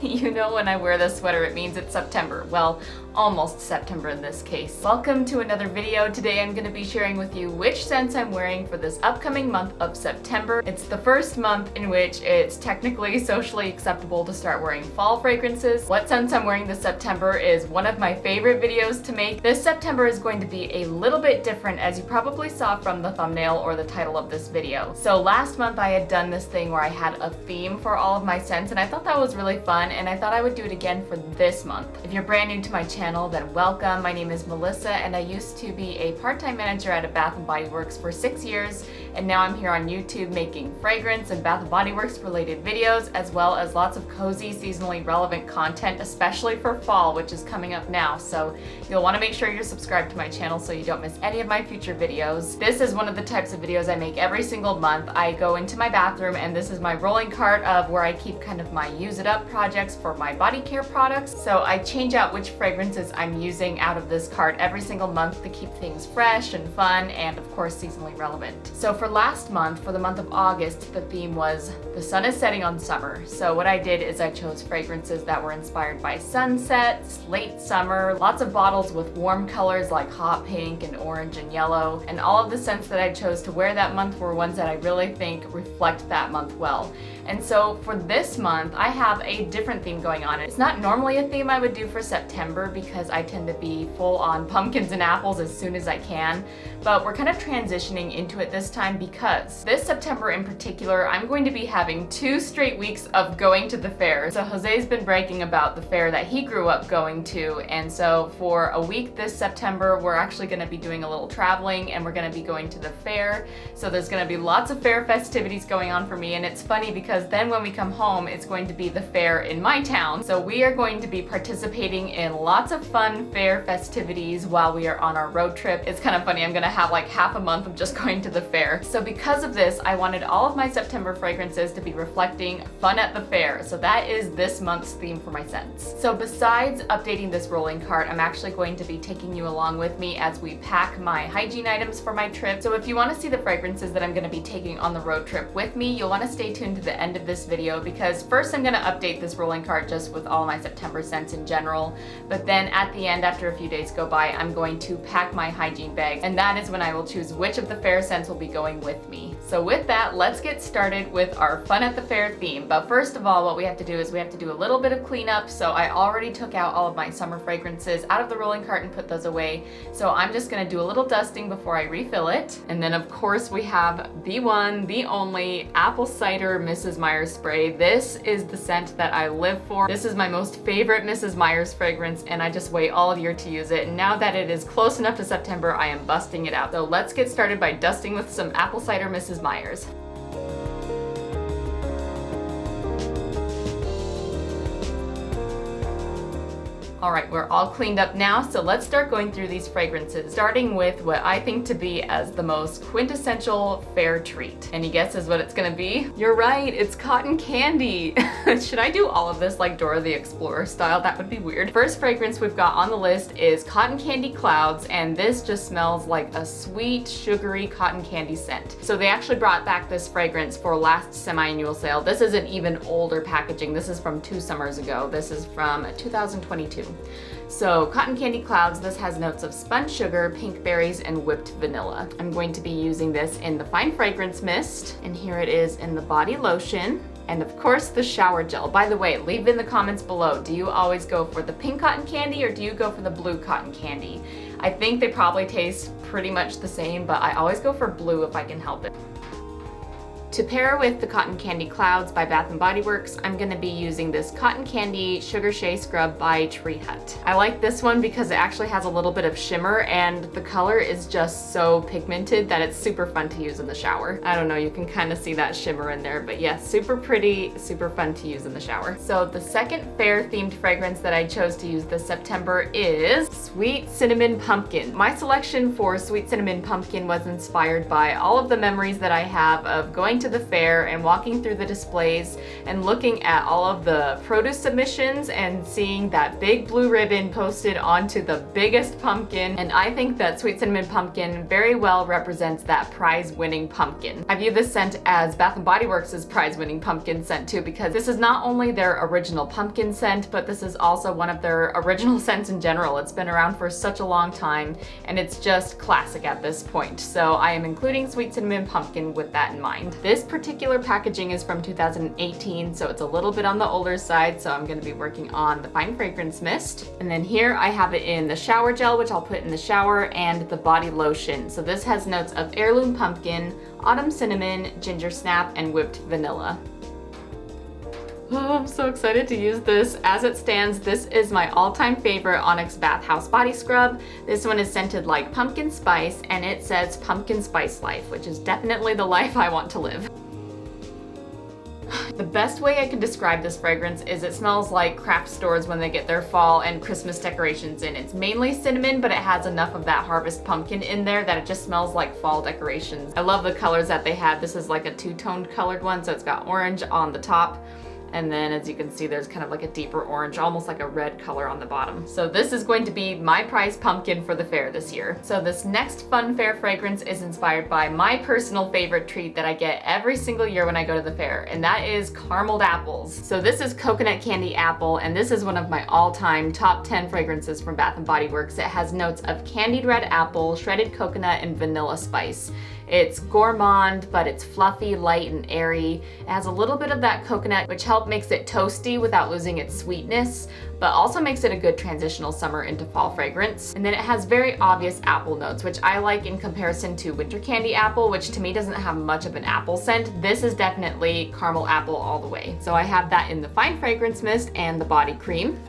You know, when I wear this sweater, it means it's September. Well, almost September in this case. Welcome to another video. Today I'm going to be sharing with you which scents I'm wearing for this upcoming month of September. It's the first month in which it's technically socially acceptable to start wearing fall fragrances. What scents I'm wearing this September is one of my favorite videos to make. This September is going to be a little bit different, as you probably saw from the thumbnail or the title of this video. So last month I had done this thing where I had a theme for all of my scents, and I thought that was really fun, and I thought I would do it again for this month. If you're brand new to my channel, then welcome. My name is Melissa, and I used to be a part-time manager at a Bath & Body Works for 6 years, and now I'm here on YouTube making fragrance and Bath & Body Works related videos, as well as lots of cozy, seasonally relevant content, especially for fall, which is coming up now. So you'll want to make sure you're subscribed to my channel so you don't miss any of my future videos. This is one of the types of videos I make every single month. I go into my bathroom, and this is my rolling cart of where I keep kind of my use it up projects for my body care products. So I change out which fragrances I'm using out of this cart every single month to keep things fresh and fun, and of course seasonally relevant. So for last month, for the month of August, the theme was the sun is setting on summer. So what I did is I chose fragrances that were inspired by sunsets, late summer, lots of bottles with warm colors like hot pink and orange and yellow, and all of the scents that I chose to wear that month were ones that I really think reflect that month well. And so for this month, I have a different theme going on. It's not normally a theme I would do for September because I tend to be full on pumpkins and apples as soon as I can, but we're kind of transitioning into it this time because this September in particular, I'm going to be having 2 straight weeks of going to the fair. So Jose's been bragging about the fair that he grew up going to, and so for a week this September, we're actually going to be doing a little traveling, and we're going to be going to the fair. So there's going to be lots of fair festivities going on for me, and it's funny because then when we come home, it's going to be the fair in my town. So we are going to be participating in lots of fun fair festivities while we are on our road trip. It's kind of funny, I'm gonna have like half a month of just going to the fair. So because of this, I wanted all of my September fragrances to be reflecting fun at the fair. So that is this month's theme for my scents. So besides updating this rolling cart, I'm actually going to be taking you along with me as we pack my hygiene items for my trip. So if you want to see the fragrances that I'm going to be taking on the road trip with me, you'll want to stay tuned to the end of this video, because first I'm going to update this rolling cart just with all my September scents in general, but then at the end, after a few days go by, I'm going to pack my hygiene bag, and that is when I will choose which of the fair scents will be going with me. So with that, let's get started with our fun at the fair theme. But first of all, what we have to do is we have to do a little bit of cleanup. So I already took out all of my summer fragrances out of the rolling cart and put those away. So I'm just going to do a little dusting before I refill it. And then of course we have the one, the only apple cider Mrs. Meyer's spray. This is the scent that I live for. This is my most favorite Mrs. Meyer's fragrance, and I just wait all year to use it. And now that it is close enough to September, I am busting it out. So let's get started by dusting with some apple cider Mrs. Meyer's. Alright, we're all cleaned up now, so let's start going through these fragrances, starting with what I think to be as the most quintessential fair treat. Any guesses what it's gonna be? You're right, it's cotton candy. Should I do all of this like Dora the Explorer style? That would be weird. First fragrance we've got on the list is Cotton Candy Clouds, and this just smells like a sweet, sugary cotton candy scent. So they actually brought back this fragrance for last semi-annual sale. This is an even older packaging. This is from 2 summers ago. This is from 2022. So Cotton Candy Clouds, this has notes of spun sugar, pink berries, and whipped vanilla. I'm going to be using this in the fine fragrance mist, and here it is in the body lotion, and of course the shower gel. By the way, leave in the comments below, do you always go for the pink cotton candy or do you go for the blue cotton candy? I think they probably taste pretty much the same, but I always go for blue if I can help it. To pair with the Cotton Candy Clouds by Bath & Body Works, I'm going to be using this Cotton Candy Sugar Shea Scrub by Tree Hut. I like this one because it actually has a little bit of shimmer, and the color is just so pigmented that it's super fun to use in the shower. I don't know, you can kind of see that shimmer in there, but yeah, super pretty, super fun to use in the shower. So the second fair themed fragrance that I chose to use this September is Sweet Cinnamon Pumpkin. My selection for Sweet Cinnamon Pumpkin was inspired by all of the memories that I have of going going to the fair and walking through the displays and looking at all of the produce submissions and seeing that big blue ribbon posted onto the biggest pumpkin. And I think that Sweet Cinnamon Pumpkin very well represents that prize-winning pumpkin. I view this scent as Bath & Body Works' prize-winning pumpkin scent too, because this is not only their original pumpkin scent, but this is also one of their original scents in general. It's been around for such a long time, and it's just classic at this point. So I am including Sweet Cinnamon Pumpkin with that in mind. This particular packaging is from 2018, so it's a little bit on the older side, so I'm going to be working on the Fine Fragrance Mist. And then here I have it in the shower gel, which I'll put in the shower, and the body lotion. So this has notes of heirloom pumpkin, autumn cinnamon, ginger snap, and whipped vanilla. Oh, I'm so excited to use this. As it stands, this is my all-time favorite Onyx Bathhouse Body Scrub. This one is scented like pumpkin spice, and it says pumpkin spice life, which is definitely the life I want to live. The best way I can describe this fragrance is it smells like craft stores when they get their fall and Christmas decorations in. It's mainly cinnamon, but it has enough of that harvest pumpkin in there that it just smells like fall decorations. I love the colors that they have. This is like a two-toned colored one, so it's got orange on the top. And then as you can see, there's kind of like a deeper orange, almost like a red color on the bottom. So this is going to be my prize pumpkin for the fair this year. So this next fun fair fragrance is inspired by my personal favorite treat that I get every single year when I go to the fair, and that is carameled apples. So this is coconut candy apple, and this is one of my all-time top 10 fragrances from Bath & Body Works. It has notes of candied red apple, shredded coconut, and vanilla spice. It's gourmand, but it's fluffy, light, and airy. It has a little bit of that coconut, which makes it toasty without losing its sweetness, but also makes it a good transitional summer into fall fragrance. And then it has very obvious apple notes, which I like in comparison to winter candy apple, which to me doesn't have much of an apple scent. This is definitely caramel apple all the way. So I have that in the Fine Fragrance Mist and the body cream.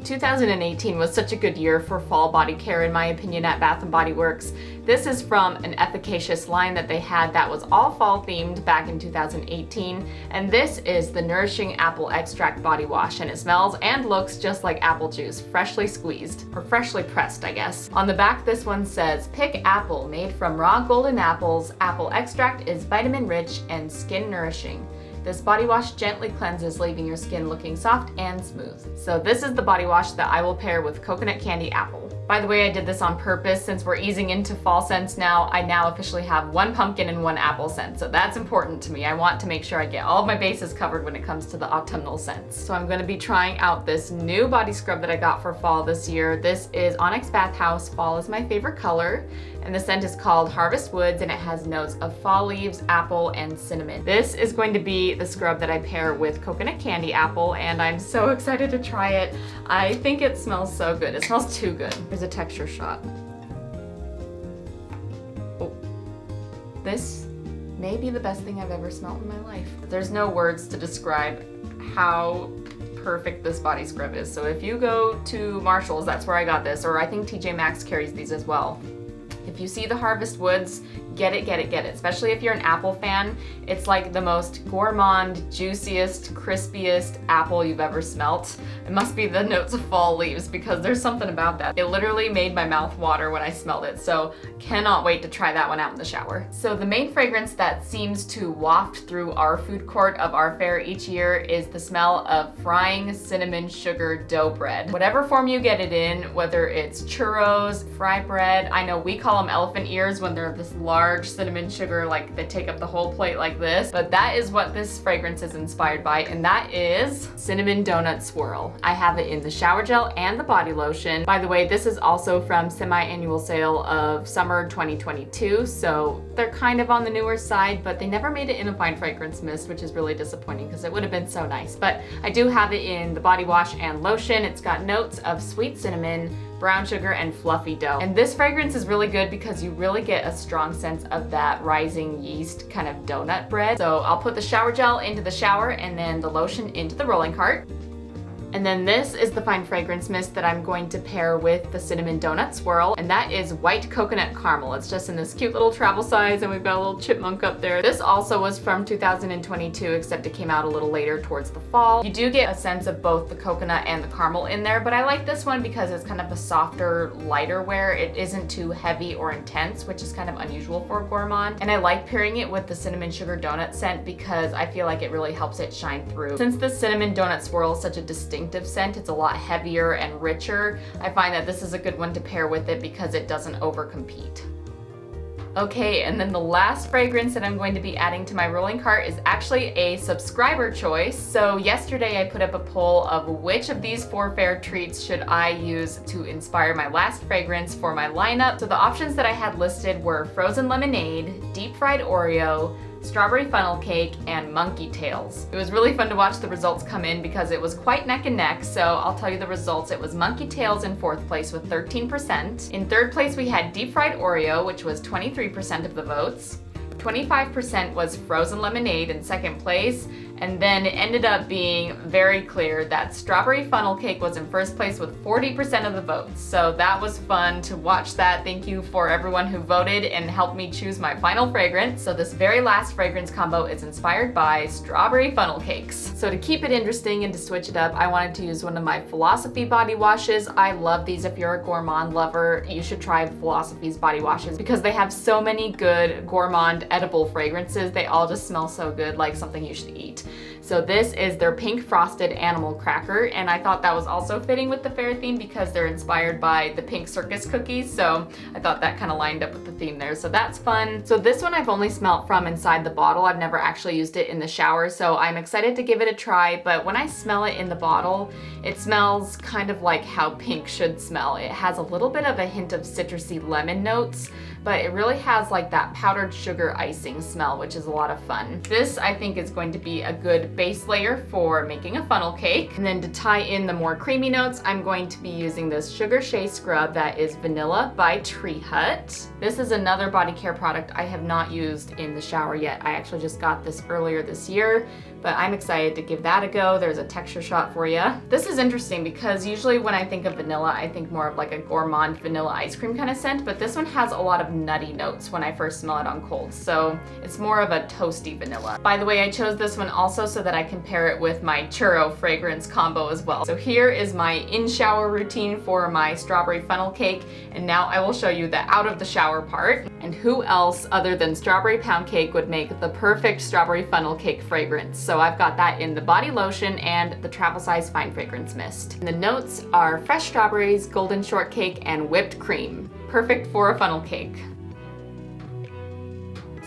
2018 was such a good year for fall body care in my opinion at Bath & Body Works. This is from an Efficacious line that they had that was all fall themed back in 2018, and this is the Nourishing Apple Extract Body Wash, and it smells and looks just like apple juice, freshly squeezed, or freshly pressed I guess. On the back this one says, "Pick apple, made from raw golden apples. Apple extract is vitamin rich and skin nourishing. This body wash gently cleanses, leaving your skin looking soft and smooth." So this is the body wash that I will pair with coconut candy apple. By the way, I did this on purpose since we're easing into fall scents now. I now officially have one pumpkin and one apple scent, so that's important to me. I want to make sure I get all of my bases covered when it comes to the autumnal scents. So I'm going to be trying out this new body scrub that I got for fall this year. This is Onyx Bathhouse. Fall is my favorite color, and the scent is called Harvest Woods, and it has notes of fall leaves, apple, and cinnamon. This is going to be the scrub that I pair with coconut candy apple, and I'm so excited to try it. I think it smells so good. It smells too good. Here's a texture shot. Oh. This may be the best thing I've ever smelled in my life. There's no words to describe how perfect this body scrub is. So if you go to Marshall's, that's where I got this, or I think TJ Maxx carries these as well. If you see the Harvest Woods, get it, get it, get it. Especially if you're an apple fan. It's like the most gourmand, juiciest, crispiest apple you've ever smelt. It must be the notes of fall leaves because there's something about that. It literally made my mouth water when I smelled it, so cannot wait to try that one out in the shower. So the main fragrance that seems to waft through our food court of our fair each year is the smell of frying cinnamon sugar dough bread. Whatever form you get it in, whether it's churros, fry bread, I know we call them elephant ears when they're this large cinnamon sugar, like they take up the whole plate like this, but that is what this fragrance is inspired by, and that is cinnamon donut swirl. I have it in the shower gel and the body lotion. By the way, this is also from semi-annual sale of summer 2022, so they're kind of on the newer side, but they never made it in a Fine Fragrance Mist, which is really disappointing because it would have been so nice. But I do have it in the body wash and lotion. It's got notes of sweet cinnamon, brown sugar, and fluffy dough. And this fragrance is really good because you really get a strong sense of that rising yeast kind of donut bread. So I'll put the shower gel into the shower and then the lotion into the rolling cart. And then this is the fine fragrance mist that I'm going to pair with the cinnamon donut swirl, and that is white coconut caramel. It's just in this cute little travel size, and we've got a little chipmunk up there. This also was from 2022, except it came out a little later towards the fall. You do get a sense of both the coconut and the caramel in there, but I like this one because it's kind of a softer, lighter wear. It isn't too heavy or intense, which is kind of unusual for a gourmand. And I like pairing it with the cinnamon sugar donut scent because I feel like it really helps it shine through. Since the cinnamon donut swirl is such a distinctive scent, it's a lot heavier and richer. I find that this is a good one to pair with it because it doesn't overcompete. Okay, and then the last fragrance that I'm going to be adding to my rolling cart is actually a subscriber choice. So yesterday I put up a poll of which of these 4 fair treats should I use to inspire my last fragrance for my lineup. So the options that I had listed were frozen lemonade, deep fried Oreo, strawberry funnel cake, and monkey tails. It was really fun to watch the results come in because it was quite neck and neck, so I'll tell you the results. It was monkey tails in 4th place with 13%. In 3rd place we had deep fried Oreo, which was 23% of the votes. 25% was frozen lemonade in 2nd place, and then it ended up being very clear that strawberry funnel cake was in 1st place with 40% of the votes. So that was fun to watch that. Thank you for everyone who voted and helped me choose my final fragrance. So this very last fragrance combo is inspired by strawberry funnel cakes. So to keep it interesting and to switch it up, I wanted to use one of my Philosophy body washes. I love these. If you're a gourmand lover, you should try Philosophy's body washes because they have so many good gourmand edible fragrances. They all just smell so good, like something you should eat. So this is their pink frosted animal cracker, and I thought that was also fitting with the fair theme because they're inspired by the pink circus cookies, so I thought that kind of lined up with the theme there, so that's fun. So this one I've only smelt from inside the bottle. I've never actually used it in the shower, so I'm excited to give it a try, but when I smell it in the bottle, it smells kind of like how pink should smell. It has a little bit of a hint of citrusy lemon notes, but it really has like that powdered sugar icing smell, which is a lot of fun. This I think is going to be a good base layer for making a funnel cake. And then to tie in the more creamy notes, I'm going to be using this Sugar Shea Scrub that is Vanilla by Tree Hut. This is another body care product I have not used in the shower yet. I actually just got this earlier this year, but I'm excited to give that a go. There's a texture shot for you. This is interesting because usually when I think of vanilla, I think more of like a gourmand vanilla ice cream kind of scent, but this one has a lot of nutty notes when I first smell it on cold, so it's more of a toasty vanilla. By the way, I chose this one also so that I can pair it with my churro fragrance combo as well. So here is my in-shower routine for my strawberry funnel cake, and now I will show you the out of the shower part. And who else other than strawberry pound cake would make the perfect strawberry funnel cake fragrance? So I've got that in the body lotion and the travel size fine fragrance mist. And the notes are fresh strawberries, golden shortcake, and whipped cream. Perfect for a funnel cake.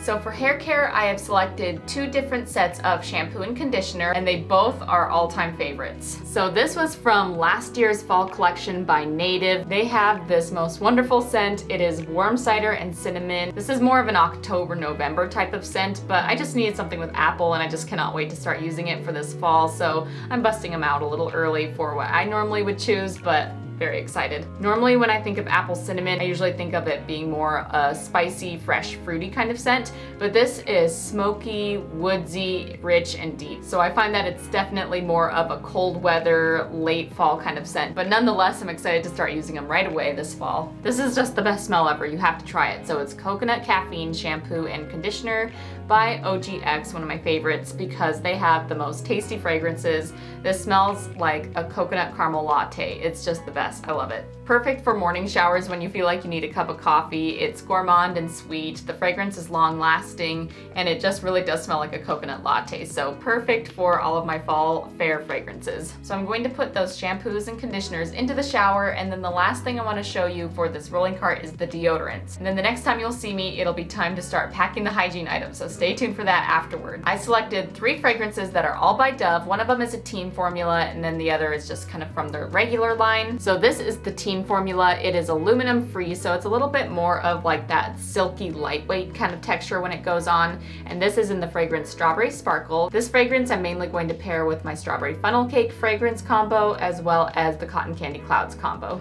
So for hair care, I have selected 2 different sets of shampoo and conditioner, and they both are all-time favorites. So this was from last year's fall collection by Native. They have this most wonderful scent. It is warm cider and cinnamon. This is more of an October-November type of scent, but I just needed something with apple, and I just cannot wait to start using it for this fall, so I'm busting them out a little early for what I normally would choose, but very excited. Normally when I think of apple cinnamon, I usually think of it being more a spicy, fresh, fruity kind of scent, but this is smoky, woodsy, rich, and deep. So I find that it's definitely more of a cold weather, late fall kind of scent, but nonetheless, I'm excited to start using them right away this fall. This is just the best smell ever. You have to try it. So it's coconut caffeine shampoo and conditioner by OGX, one of my favorites because they have the most tasty fragrances. This smells like a coconut caramel latte. It's just the best. I love it. Perfect for morning showers when you feel like you need a cup of coffee. It's gourmand and sweet. The fragrance is long lasting, and it just really does smell like a coconut latte. So perfect for all of my fall fair fragrances. So I'm going to put those shampoos and conditioners into the shower, and then the last thing I want to show you for this rolling cart is the deodorant. And then the next time you'll see me, it'll be time to start packing the hygiene items. So stay tuned for that afterward. I selected 3 fragrances that are all by Dove. One of them is a teen formula, and then the other is just kind of from their regular line. So this is the teen formula. It is aluminum free, so it's a little bit more of like that silky lightweight kind of texture when it goes on, and this is in the fragrance Strawberry Sparkle. This fragrance I'm mainly going to pair with my strawberry funnel cake fragrance combo as well as the cotton candy clouds combo.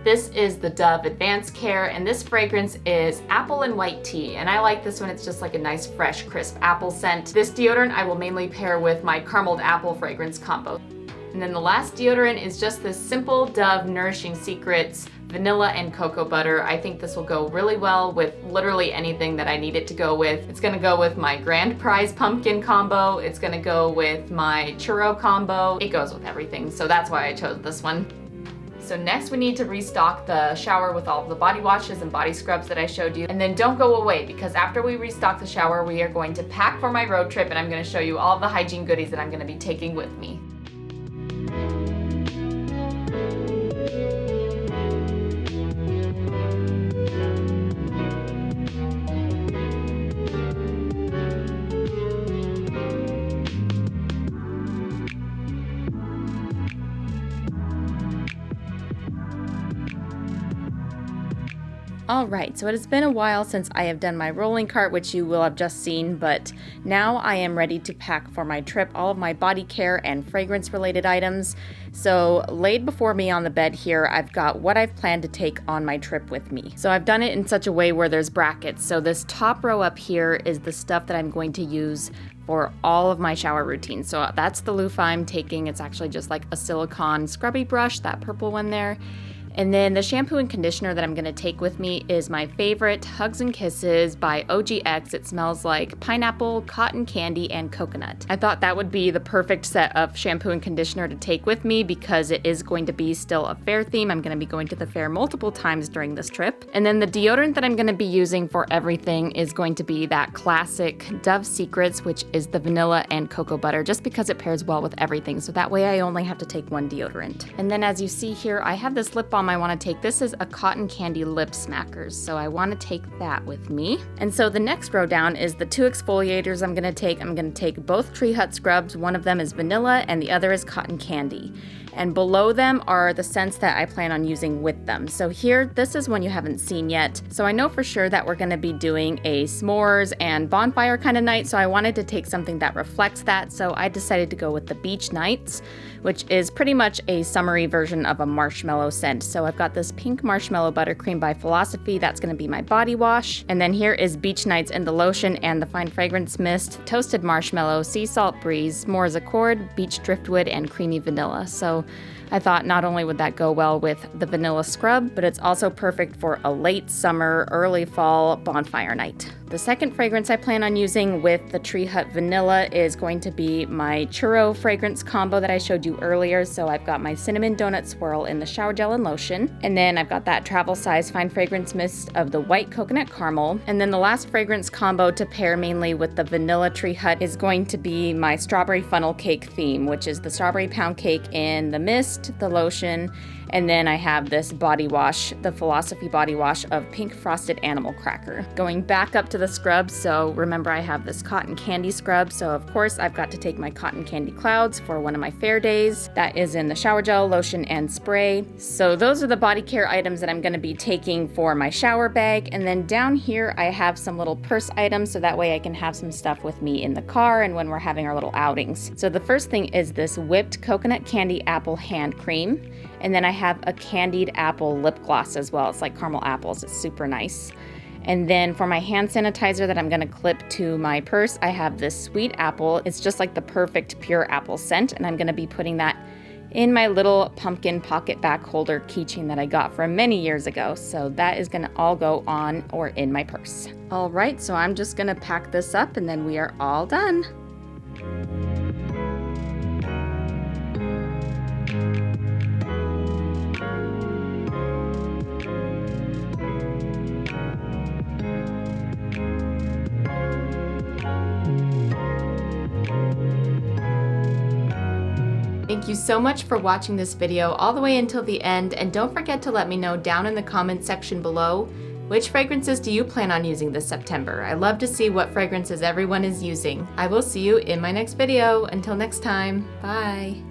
This is the Dove Advanced Care, and this fragrance is apple and white tea, and I like this one. It's just like a nice fresh crisp apple scent. This deodorant I will mainly pair with my carameled apple fragrance combo. And then the last deodorant is just this simple Dove Nourishing Secrets vanilla and cocoa butter. I think this will go really well with literally anything that I need it to go with. It's gonna go with my Grand Prize pumpkin combo. It's gonna go with my churro combo. It goes with everything, so that's why I chose this one. So next we need to restock the shower with all of the body washes and body scrubs that I showed you. And then don't go away, because after we restock the shower, we are going to pack for my road trip, and I'm gonna show you all the hygiene goodies that I'm gonna be taking with me. Alright, so it has been a while since I have done my rolling cart, which you will have just seen, but now I am ready to pack for my trip all of my body care and fragrance related items. So laid before me on the bed here, I've got what I've planned to take on my trip with me. So I've done it in such a way where there's brackets. So this top row up here is the stuff that I'm going to use for all of my shower routines. So that's the loofah I'm taking. It's actually just like a silicone scrubby brush, that purple one there. And then the shampoo and conditioner that I'm going to take with me is my favorite Hugs and Kisses by OGX. It smells like pineapple, cotton candy, and coconut. I thought that would be the perfect set of shampoo and conditioner to take with me because it is going to be still a fair theme. I'm going to be going to the fair multiple times during this trip. And then the deodorant that I'm going to be using for everything is going to be that classic Dove Secrets, which is the vanilla and cocoa butter, just because it pairs well with everything. So that way I only have to take one deodorant. And then as you see here, I have this lip balm I want to take. This is a cotton candy lip smackers, so I want to take that with me. And so the next row down is the two exfoliators I'm going to take. I'm going to take both Tree Hut scrubs. One of them is vanilla and the other is cotton candy. And below them are the scents that I plan on using with them. So here, this is one you haven't seen yet. So I know for sure that we're gonna be doing a s'mores and bonfire kind of night, so I wanted to take something that reflects that. So I decided to go with the Beach Nights, which is pretty much a summery version of a marshmallow scent. So I've got this pink marshmallow buttercream by Philosophy. That's gonna be my body wash. And then here is Beach Nights in the lotion and the fine fragrance mist, toasted marshmallow, sea salt breeze, s'mores accord, beach driftwood, and creamy vanilla. So I thought not only would that go well with the vanilla scrub, but it's also perfect for a late summer, early fall bonfire night. The second fragrance I plan on using with the Tree Hut vanilla is going to be my churro fragrance combo that I showed you earlier. So I've got my cinnamon donut swirl in the shower gel and lotion. And then I've got that travel size fine fragrance mist of the white coconut caramel. And then the last fragrance combo to pair mainly with the vanilla Tree Hut is going to be my strawberry funnel cake theme, which is the strawberry pound cake in the mist, the lotion, and then I have this body wash, the Philosophy body wash of pink frosted animal cracker. Going back up to the scrubs, so remember I have this cotton candy scrub, so of course I've got to take my cotton candy clouds for one of my fair days. That is in the shower gel, lotion, and spray. So those are the body care items that I'm going to be taking for my shower bag. And then down here I have some little purse items, so that way I can have some stuff with me in the car and when we're having our little outings. So the first thing is this whipped coconut candy apple hand cream. And then I have a candied apple lip gloss as well. It's like caramel apples. It's super nice. And then for my hand sanitizer that I'm going to clip to my purse, I have this sweet apple. It's just like the perfect pure apple scent. And I'm going to be putting that in my little pumpkin pocket back holder keychain that I got from many years ago. So that is going to all go on or in my purse. All right, so I'm just going to pack this up and then we are all done. Thank you so much for watching this video all the way until the end, and don't forget to let me know down in the comments section below which fragrances do you plan on using this September. I love to see what fragrances everyone is using. I will see you in my next video. Until next time, bye.